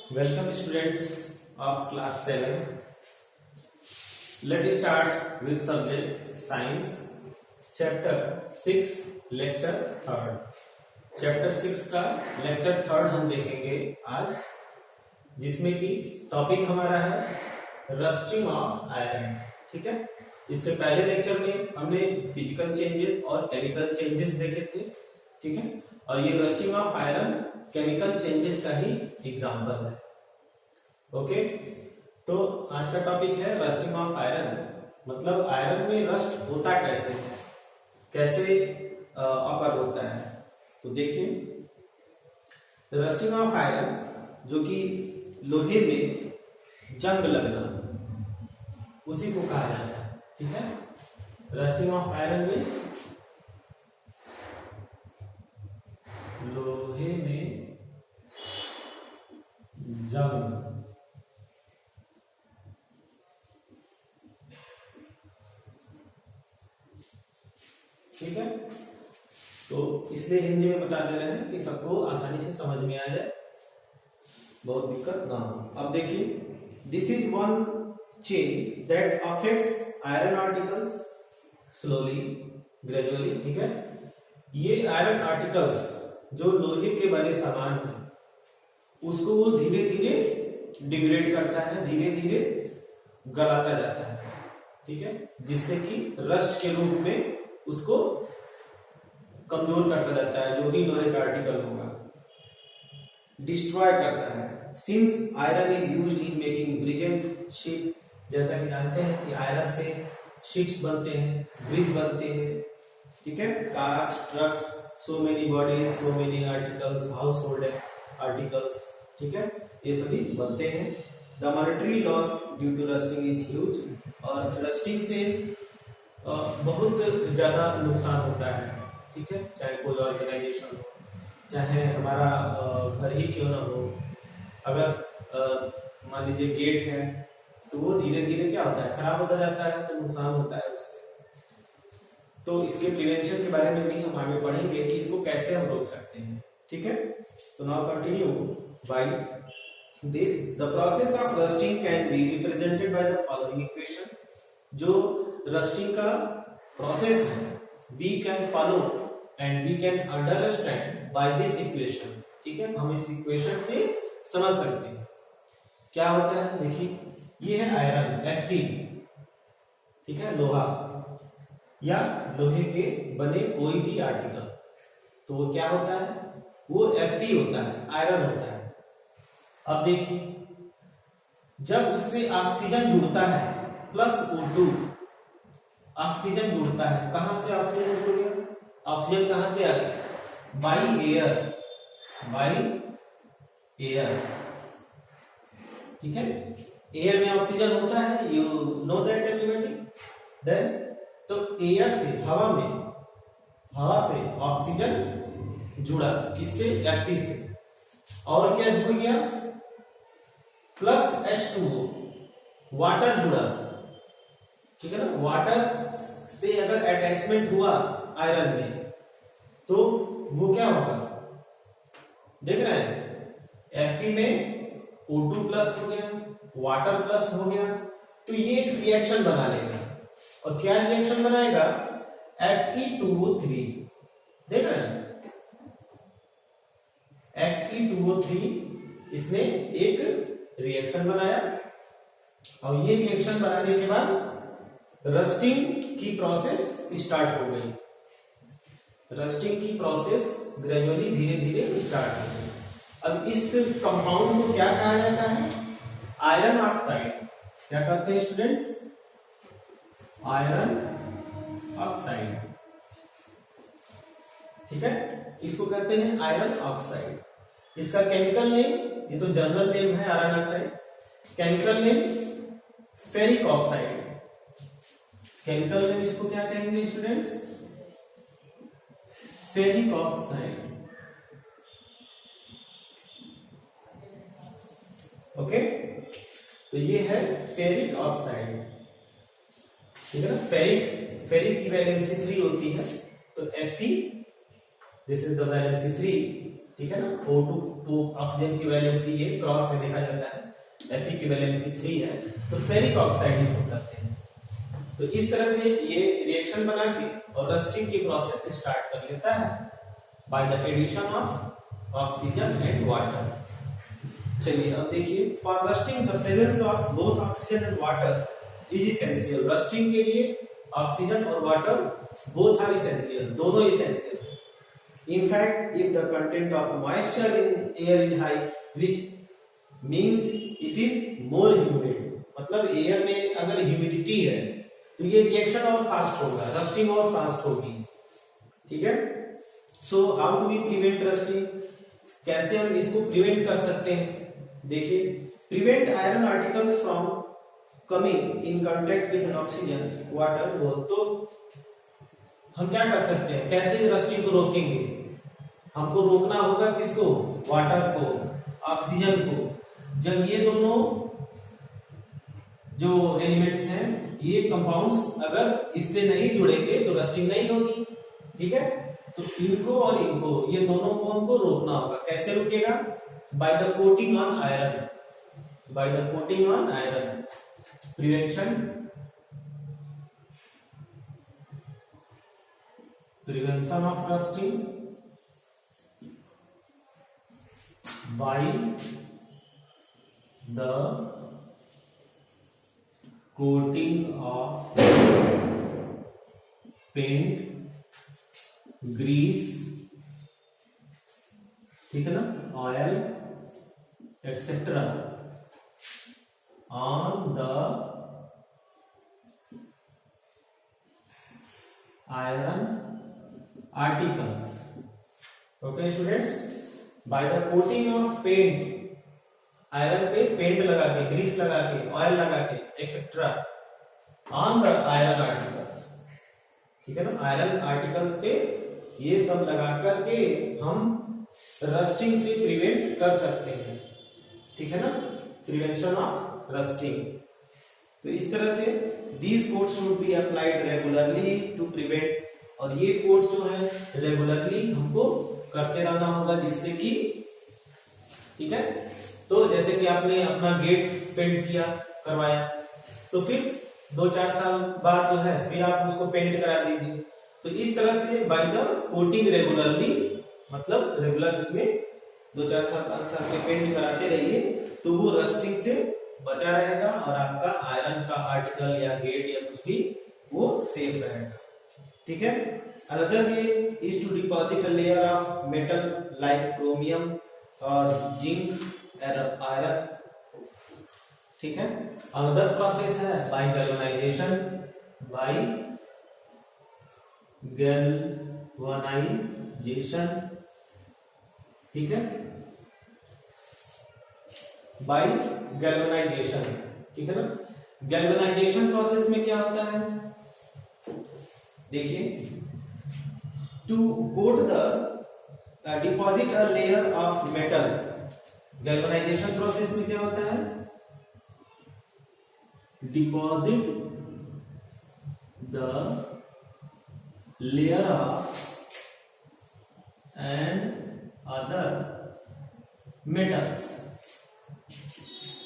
Welcome students of class 7. Let's start with subject science chapter 6 lecture 3rd. Chapter 6 का lecture 3rd हम देखेंगे आज, जिसमें कि टॉपिक हमारा है रस्टिंग ऑफ आयरन। ठीक है, इसके पहले लेक्चर में हमने फिजिकल चेंजेस और केमिकल चेंजेस देखे थे। ठीक है, और ये rusting of iron chemical changes का ही एग्जांपल है। ओके, तो आज का टॉपिक है रस्टिंग ऑफ आयरन, मतलब आयरन में रस्ट होता कैसे है, कैसे अकर होता है। तो देखिए, रस्टिंग ऑफ आयरन जो कि लोहे में जंग लगना, उसी को कहा जाता है। ठीक है, रस्टिंग ऑफ आयरन मीन्स लोहे में जंग। ठीक है, तो इसलिए हिंदी में बता दे रहे हैं कि सबको आसानी से समझ में आ जाए, बहुत दिक्कत ना हो। अब देखिए, this is one chain that affects iron articles slowly gradually. ठीक है, ये आयरन आर्टिकल्स जो लोहे के बने सामान है, उसको वो धीरे धीरे डिग्रेड करता है, धीरे धीरे गलाता जाता है। ठीक है, जिससे कि रस्ट के रूप में उसको कमजोर करता जाता है, जो भी लोहे का आर्टिकल होगा, डिस्ट्रॉय करता है। Since iron is used in making bridges ship, जैसा कि जानते हैं कि आयरन से शिप्स बनते हैं, ब्रिज बनते हैं। ठीक है, cars, trucks, so many bodies, so many articles, household articles. ठीक है, ये सभी बनते हैं। The monetary loss due to rusting is huge, और रस्टिंग से बहुत ज्यादा नुकसान होता है। ठीक है, चाहे कोई ऑर्गेनाइजेशन हो, चाहे हमारा घर ही क्यों ना हो, अगर मान लीजिए गेट है, तो वो धीरे धीरे क्या होता है, खराब होता जाता है, तो नुकसान होता है उससे। तो इसके प्रिवेंशन के बारे में भी हम आगे पढ़ेंगे कि इसको कैसे हम रोक सकते हैं। ठीक है, तो now continue by this. The process of rusting can be represented by the following equation. जो रस्टिंग का प्रोसेस है, we can follow and we can understand by this equation. ठीक है, हम इस इक्वेशन से समझ सकते हैं क्या होता है। देखिए, ये है आयरन Fe। ठीक है, लोहा या लोहे के बने कोई भी आर्टिकल, तो वो क्या होता है, वो Fe होता है, आयरन होता है। अब देखिए, जब उससे ऑक्सीजन जुड़ता है प्लस O2, ऑक्सीजन जुड़ता है, कहां से ऑक्सीजन जुड़ गया, ऑक्सीजन कहां से आ गया, बाई एयर, बाई एयर। ठीक है, एयर में ऑक्सीजन होता है, you know that everybody. Then तो एयर से, हवा में, हवा से ऑक्सीजन जुड़ा, किससे, Fe से, और क्या जुड़ गया, प्लस H2O, वाटर जुड़ा। ठीक है ना, वाटर से अगर अटैचमेंट हुआ आयरन में, तो वो क्या होगा, देख रहे हैं, Fe में O2 प्लस हो गया, वाटर प्लस हो गया, तो ये एक रिएक्शन बना लेगा। और क्या रिएक्शन बनाएगा, Fe2O3। देख रहे हैं, Fe2O3 इसने एक रिएक्शन बनाया, और ये रिएक्शन बनाने के बाद रस्टिंग की प्रोसेस स्टार्ट हो गई। रस्टिंग की प्रोसेस ग्रेजुअली, धीरे धीरे स्टार्ट हो गई। अब इस कंपाउंड को क्या कहा जाता है, आयरन ऑक्साइड। क्या कहते हैं स्टूडेंट्स, आयरन ऑक्साइड। ठीक है, इसको कहते हैं आयरन ऑक्साइड। इसका केमिकल नेम, ये तो जनरल नेम है iron oxide, chemical name ferric oxide. Chemical name इसको क्या कहेंगे स्टूडेंट्स, फेरिक ऑक्साइड। ओके, तो ये है फेरिक ऑक्साइड। ठीक है ना, फेरिक, फेरिक की वैलेंसी 3 होती है, तो Fe, this is the valency 3, ठीक है ना। O2 तो ऑक्सीजन की वैलेंसी ये क्रॉस में देखा जाता है, Fe की वैलेंसी 3 है, तो फेरिक ऑक्साइड इसको कहते हैं। तो इस तरह से ये रिएक्शन बना के और रस्टिंग की प्रोसेस स्टार्ट कर लेता है by the addition of oxygen and water. चलिए अब देखिए, for rusting the presence of both oxygen and water is essential. Rusting के लिए ऑक्सीजन और वाटर बोथ आर इसेंशियल, दोनों इसेंशियल है। In fact, if the content of moisture in air is high, which means it is more humid, मतलब air में अगर humidity है तो ये रिएक्शन और फास्ट होगा, रस्टिंग और फास्ट होगी, ठीक है। So how to be prevent rusting, कैसे हम इसको प्रिवेंट कर सकते हैं? देखिए, prevent iron articles from coming in contact with oxygen water, तो हम क्या कर सकते हैं, कैसे रस्टिंग को रोकेंगे? हमको रोकना होगा किसको? वाटर को, ऑक्सीजन को। जब ये दोनों जो एलिमेंट्स हैं, ये कंपाउंड्स अगर इससे नहीं जुड़ेंगे तो रस्टिंग नहीं होगी, ठीक है। तो इनको और इनको, ये दोनों को हमको रोकना होगा। कैसे रुकेगा? By the coating on iron, by the coating on iron. Prevention of rusting by the coating of paint, grease, ठीक है ना, oil etcetera on the iron articles. Okay students, by the coating of paint, iron पे paint लगा के, Greece लगा के, oil लगा के etcetera on the iron articles, ठीक है ना। आयरन आर्टिकल्स पे ये सब लगा करके हम रस्टिंग से प्रिवेंट कर सकते हैं, ठीक है ना। Prevention of rusting. तो इस तरह से these coats should be applied regularly to prevent, और ये कोट्स जो है रेगुलरली हमको करते रहना होगा, जिससे कि, ठीक है। तो जैसे कि आपने अपना गेट पेंट किया, करवाया, तो फिर 2-4 साल बाद जो है फिर आप उसको पेंट करा दीजिए। तो इस तरह से बाय द कोटिंग रेगुलरली, मतलब रेगुलर उसमें 2-4 साल 5 साल के पेंट कराते रहिए, तो वो रस्टिंग से बचा रहेगा और आपका आयरन का आर्टिकल या गेट या कुछ भी वो सेफ रहेगा, ठीक है। Another way is to deposit a layer of metal like chromium or zinc or iron, ठीक है। Another process है by galvanization, by galvanization, ठीक है, by galvanization, ठीक है ना। galvanization प्रोसेस में क्या होता है? देखिए, to coat the deposit a layer of metal, galvanization process में क्या होता है? deposit the layer of and other metals,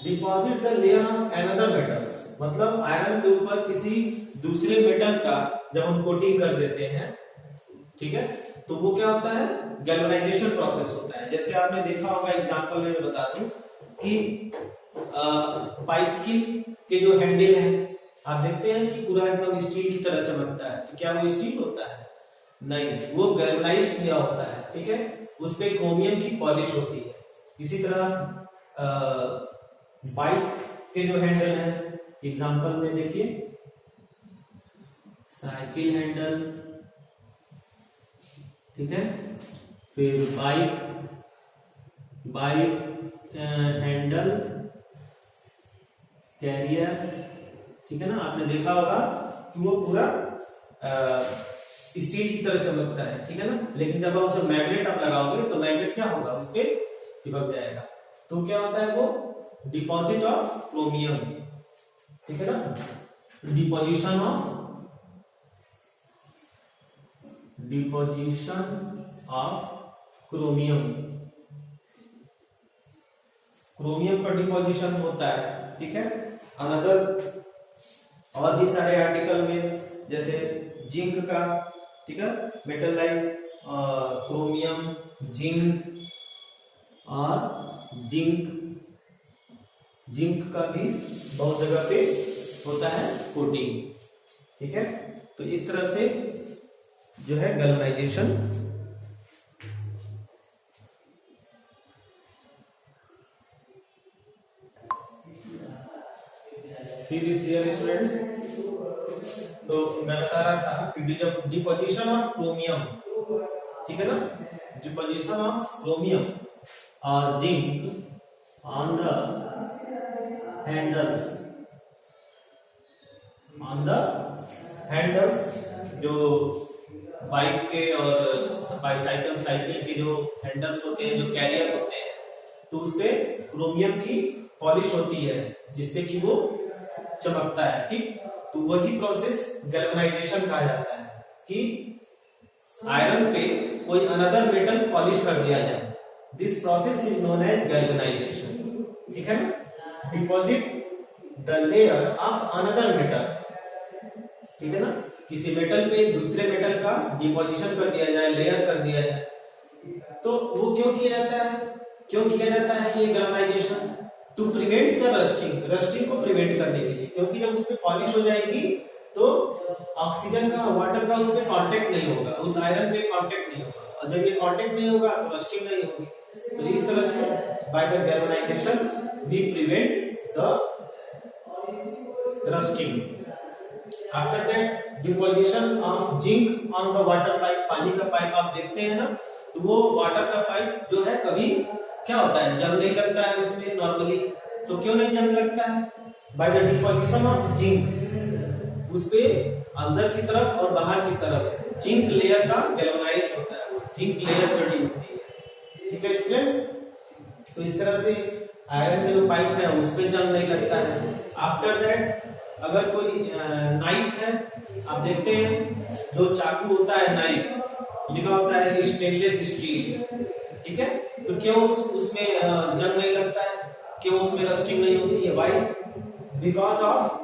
deposit the layer of another metals, मतलब आयरन के ऊपर किसी दूसरे मेटल का जब हम कोटिंग कर देते हैं, ठीक है, तो वो क्या होता है? गैल्वेनाइजेशन प्रोसेस होता है। जैसे आपने देखा होगा, एग्जांपल में मैं बता दूं कि बाइसिकल के जो हैंडल है, आप देखते हैं कि पूरा एकदम स्टील की तरह चमकता है, तो क्या वो स्टील होता है? नहीं, वो गैल्वेनाइज किया होता है, ठीक है। उस पे क्रोमियम की पॉलिश होती है। इसी तरह बाइक के जो हैंडल है, एग्जांपल में देखिए, साइकिल हैंडल, ठीक है, फिर बाइक हैंडल, कैरियर, ठीक है ना। आपने देखा होगा कि वो पूरा स्टील की तरह चमकता है, ठीक है ना। लेकिन जब आप उसमें मैग्नेट आप लगाओगे तो मैग्नेट क्या होगा? उस पर चिपक जाएगा। तो क्या होता है? वो डिपॉजिट ऑफ क्रोमियम, ठीक है ना, डिपोजिशन ऑफ क्रोमियम, क्रोमियम का डिपोजिशन होता है, ठीक है। अनदर और भी सारे आर्टिकल में जैसे जिंक का, ठीक है, मेटल लाइक क्रोमियम, जिंक और जिंक का भी बहुत जगह पे होता है कोटिंग, ठीक है। तो इस तरह से जो है गैल्वेनाइजेशन स्टूडेंट्स। तो मैं बता रहा था कि डिपोजिशन ऑफ क्रोमियम, ठीक है ना, डिपोजिशन ऑफ क्रोमियम और जिंक ऑन द हैंडल्स जो बाइक के और बाइसाइकिल, साइकिल के जो हैंडल्स होते हैं, जो कैरियर होते हैं, तो उसपे क्रोमियम की पॉलिश होती है जिससे कि वो चमकता है, ठीक। तो वही प्रोसेस गैल्वेनाइजेशन कहा जाता है कि आयरन पे कोई अनदर मेटल पॉलिश कर दिया जाए। This process is known as galvanization, ठीक है ना। Deposit the layer of another metal, ठीक है ना, किसी मेटल पे दूसरे मेटल का डिपोजिशन कर दिया जाए, लेयर कर दिया जाए। तो वो क्यों किया जाता है ये galvanization? To prevent the rusting को प्रिवेंट करने के लिए, क्योंकि जब उसपे पॉलिश हो जाएगी तो ऑक्सीजन का, वाटर का उस पे कांटेक्ट नहीं होगा, उस आयरन पे कांटेक्ट नहीं होगा, और जब ये कांटेक्ट नहीं होगा तो रस्टिंग नहीं होगी। तो इस तरह से by the galvanization we prevent the rusting. After that deposition of zinc on the water pipe, पानी का पाइप आप देखते हैं ना, तो वो वाटर का पाइप जो है कभी क्या होता है, जंग नहीं लगता है उसमें नॉर्मली। तो क्यों नहीं जंग लगता है? By the deposition of zinc, उसपे अंदर की तरफ और बाहर की तरफ जिंक लेयर का गैल्वेनाइज होता है, जिंक लेयर चढ़ी होती है, ठीक है स्टूडेंट्स। तो इस तरह से आयरन के जो पाइप है उस पे जंग नहीं लगता है। आफ्टर दैट अगर कोई नाइफ है, आप देखते हैं जो चाकू होता है, नाइफ लिखा होता है स्टेनलेस स्टील, ठीक है। तो क्यों उसमें जंग नहीं लगता है, क्यों उसमें रस्टिंग नहीं होती है? Why? Because of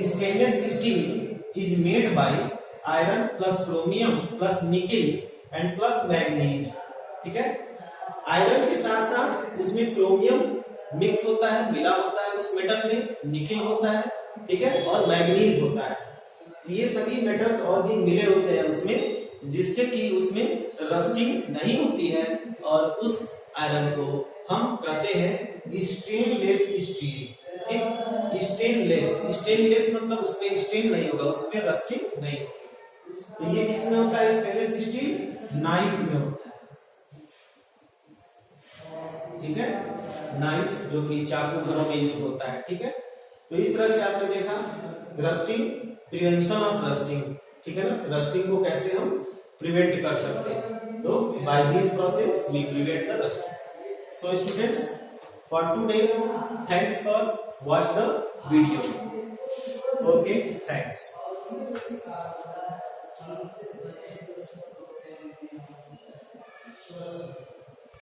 stainless steel is made by iron plus chromium plus nickel and plus manganese, ठीक है। आयरन के साथ साथ उसमें क्रोमियम मिक्स होता है, मिला होता है उस मेटल में, निकिल होता है, ठीक है, और मैग्नीज होता है। तो ये सभी मेटल्स और भी मिले होते हैं उसमें, जिससे कि उसमें रस्टिंग नहीं होती है, और उस आयरन को हम कहते हैं स्टेनलेस स्टील, ठीक। स्टेनलेस मतलब उसमें स्टेन नहीं होगा, उसमें रस्टिंग नहीं होगी। तो ये किस में होता है स्टेनलेस स्टील? नाइफ में होता है, ठीक है, नाइफ जो कि चाकू घरों में यूज होता है, ठीक है। तो इस तरह से आपने देखा रस्टिंग, प्रिवेंशन ऑफ रस्टिंग, ठीक है ना, रस्टिंग को कैसे हम प्रिवेंट कर सकते हैं। तो by this process we prevent the rusting. So students, for today thanks for watch the video. Okay, thanks. Sure.